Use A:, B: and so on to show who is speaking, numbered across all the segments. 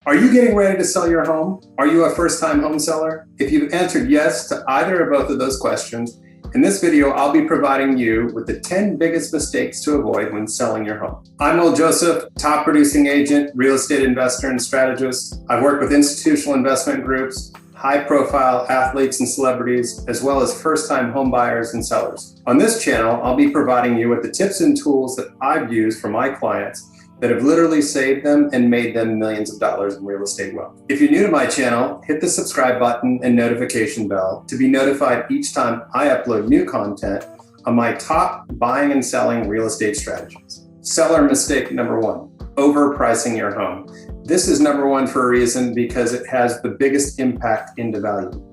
A: Are you getting ready to sell your home? Are you a first-time home seller? If you've answered yes to either or both of those questions, in this video, I'll be providing you with the 10 biggest mistakes to avoid when selling your home. I'm Will Joseph, top producing agent, real estate investor, and strategist. I've worked with institutional investment groups, high-profile athletes and celebrities, as well as first-time home buyers and sellers. On this channel, I'll be providing you with the tips and tools that I've used for my clients that have literally saved them and made them millions of dollars in real estate wealth. If you're new to my channel, hit the subscribe button and notification bell to be notified each time I upload new content on my top buying and selling real estate strategies. Seller mistake number one, overpricing your home. This is number one for a reason because it has the biggest impact into value.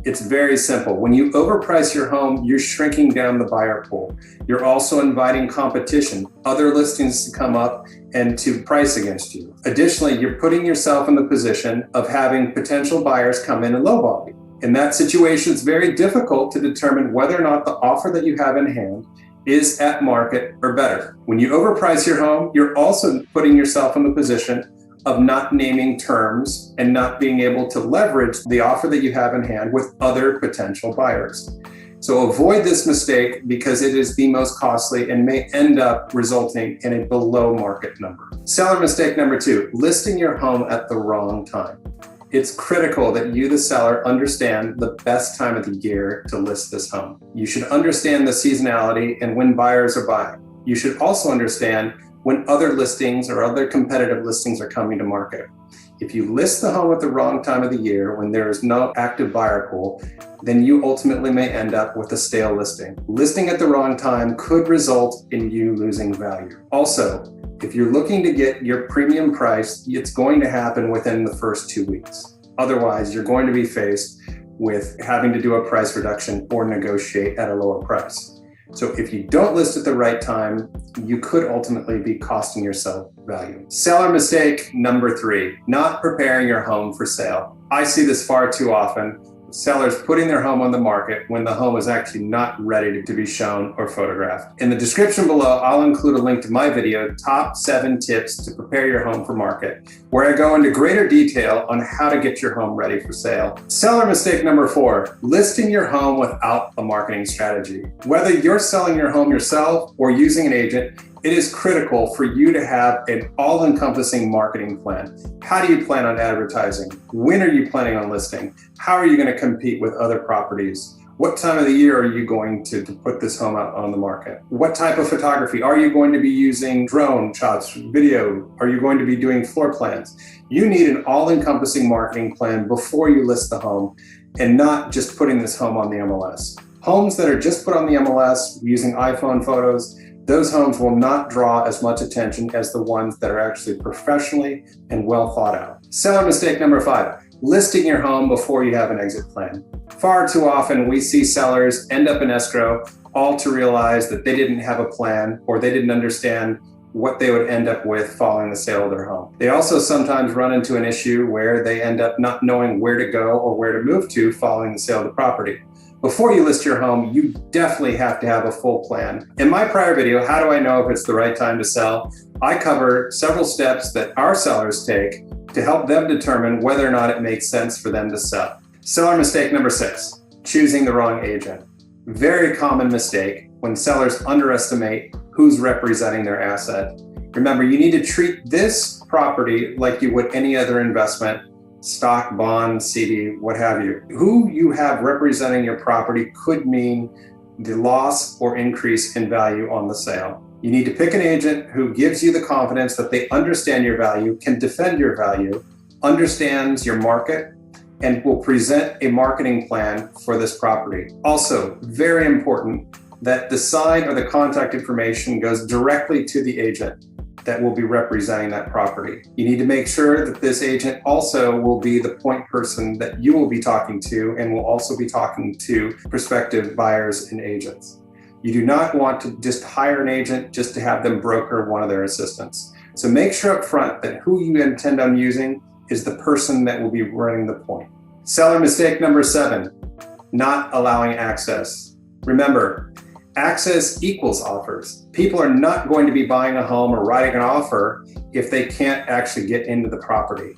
A: It's very simple. When you overprice your home, you're shrinking down the buyer pool. You're also inviting competition, other listings to come up and to price against you. Additionally, you're putting yourself in the position of having potential buyers come in and lowball you. In that situation, it's very difficult to determine whether or not the offer that you have in hand is at market or better. When you overprice your home, you're also putting yourself in the position of not naming terms and not being able to leverage the offer that you have in hand with other potential buyers. So avoid this mistake because it is the most costly and may end up resulting in a below market number. Seller mistake number two, listing your home at the wrong time. It's critical that you, the seller, understand the best time of the year to list this home. You should understand the seasonality and when buyers are buying. You should also understand when other listings or other competitive listings are coming to market. If you list the home at the wrong time of the year when there is no active buyer pool, then you ultimately may end up with a stale listing. Listing at the wrong time could result in you losing value. Also, if you're looking to get your premium price, it's going to happen within the first 2 weeks. Otherwise, you're going to be faced with having to do a price reduction or negotiate at a lower price. So if you don't list at the right time, you could ultimately be costing yourself value. Seller mistake number three, not preparing your home for sale. I see this far too often. Sellers putting their home on the market when the home is actually not ready to be shown or photographed. In the description below, I'll include a link to my video, Top 7 Tips to Prepare Your Home for Market, where I go into greater detail on how to get your home ready for sale. Seller mistake number four, listing your home without a marketing strategy. Whether you're selling your home yourself or using an agent, it is critical for you to have an all-encompassing marketing plan. How do you plan on advertising? When are you planning on listing? How are you going to compete with other properties? What time of the year are you going to put this home out on the market? What type of photography? Are you going to be using drone shots, video? Are you going to be doing floor plans? You need an all-encompassing marketing plan before you list the home and not just putting this home on the MLS. Homes that are just put on the MLS using iPhone photos, those homes will not draw as much attention as the ones that are actually professionally and well thought out. Seller mistake number five, listing your home before you have an exit plan. Far too often we see sellers end up in escrow all to realize that they didn't have a plan or they didn't understand what they would end up with following the sale of their home. They also sometimes run into an issue where they end up not knowing where to go or where to move to following the sale of the property. Before you list your home, you definitely have to have a full plan. In my prior video, How Do I Know If It's the Right Time to Sell?, I cover several steps that our sellers take to help them determine whether or not it makes sense for them to sell. Seller mistake number six, choosing the wrong agent. Very common mistake when sellers underestimate who's representing their asset. Remember, you need to treat this property like you would any other investment, stock, bond, CD, what have you. Who you have representing your property could mean the loss or increase in value on the sale. You need to pick an agent who gives you the confidence that they understand your value, can defend your value, understands your market, and will present a marketing plan for this property. Also, very important that the sign or the contact information goes directly to the agent that will be representing that property. You need to make sure that this agent also will be the point person that you will be talking to and will also be talking to prospective buyers and agents. You do not want to just hire an agent just to have them broker one of their assistants. So make sure up front that who you intend on using is the person that will be running the point. Seller mistake number seven, not allowing access. Remember, access equals offers. People are not going to be buying a home or writing an offer if they can't actually get into the property.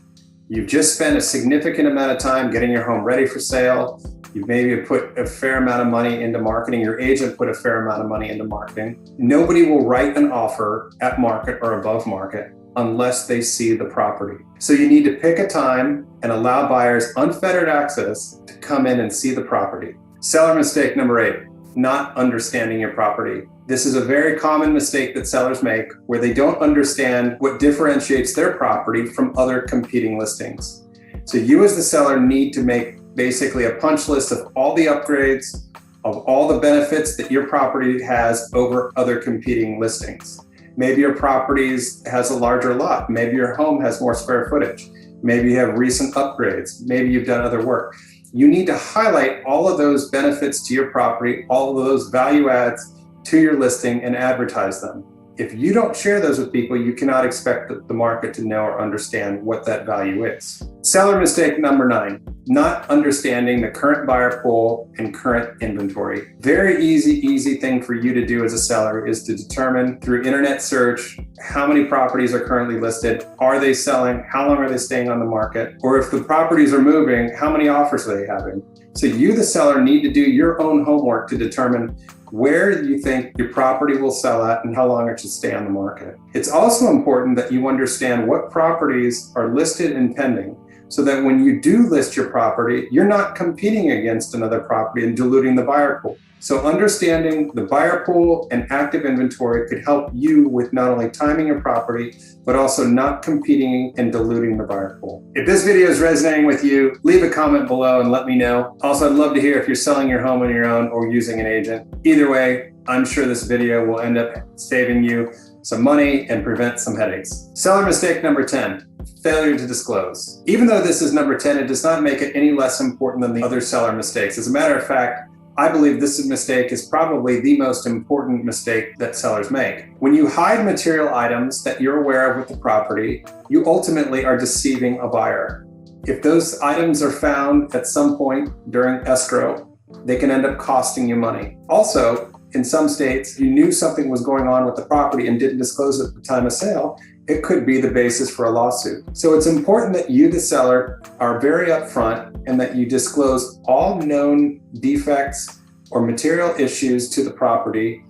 A: You've just spent a significant amount of time getting your home ready for sale. You maybe put a fair amount of money into marketing. Your agent put a fair amount of money into marketing. Nobody will write an offer at market or above market unless they see the property. So you need to pick a time and allow buyers unfettered access to come in and see the property. Seller mistake number 8, not understanding your property. This is a very common mistake that sellers make where they don't understand what differentiates their property from other competing listings. So you as the seller need to make basically a punch list of all the upgrades, of all the benefits that your property has over other competing listings. Maybe your property has a larger lot. Maybe your home has more square footage. Maybe you have recent upgrades. Maybe you've done other work. You need to highlight all of those benefits to your property, all of those value adds to your listing and advertise them. If you don't share those with people, you cannot expect the market to know or understand what that value is. Seller mistake number 9, not understanding the current buyer pool and current inventory. Very easy thing for you to do as a seller is to determine through internet search how many properties are currently listed, are they selling, how long are they staying on the market, or if the properties are moving, how many offers are they having. So you, the seller, need to do your own homework to determine where you think your property will sell at and how long it should stay on the market. It's also important that you understand what properties are listed and pending so that when you do list your property, you're not competing against another property and diluting the buyer pool. So understanding the buyer pool and active inventory could help you with not only timing your property, but also not competing and diluting the buyer pool. If this video is resonating with you, leave a comment below and let me know. Also, I'd love to hear if you're selling your home on your own or using an agent. Either way, I'm sure this video will end up saving you some money and prevent some headaches. Seller mistake number 10. Failure to disclose. Even though this is number 10, it does not make it any less important than the other seller mistakes. As a matter of fact, I believe this mistake is probably the most important mistake that sellers make. When you hide material items that you're aware of with the property, you ultimately are deceiving a buyer. If those items are found at some point during escrow, they can end up costing you money. Also, in some states, you knew something was going on with the property and didn't disclose it at the time of sale. It could be the basis for a lawsuit. So it's important that you, the seller, are very upfront and that you disclose all known defects or material issues to the property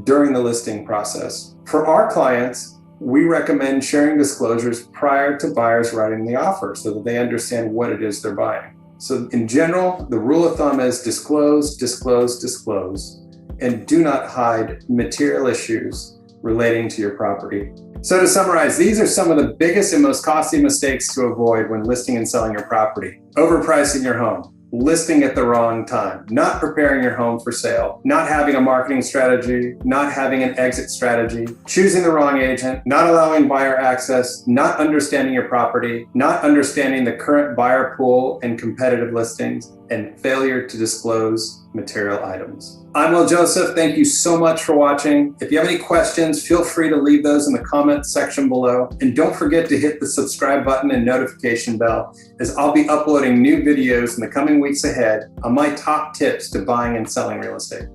A: during the listing process. For our clients, we recommend sharing disclosures prior to buyers writing the offer so that they understand what it is they're buying. So in general, the rule of thumb is disclose, disclose, disclose, and do not hide material issues relating to your property. So to summarize, these are some of the biggest and most costly mistakes to avoid when listing and selling your property. Overpricing your home, listing at the wrong time, not preparing your home for sale, not having a marketing strategy, not having an exit strategy, choosing the wrong agent, not allowing buyer access, not understanding your property, not understanding the current buyer pool and competitive listings, and failure to disclose material items. I'm Will Joseph. Thank you so much for watching. If you have any questions, feel free to leave those in the comment section below. And don't forget to hit the subscribe button and notification bell, as I'll be uploading new videos in the coming weeks ahead on my top tips to buying and selling real estate.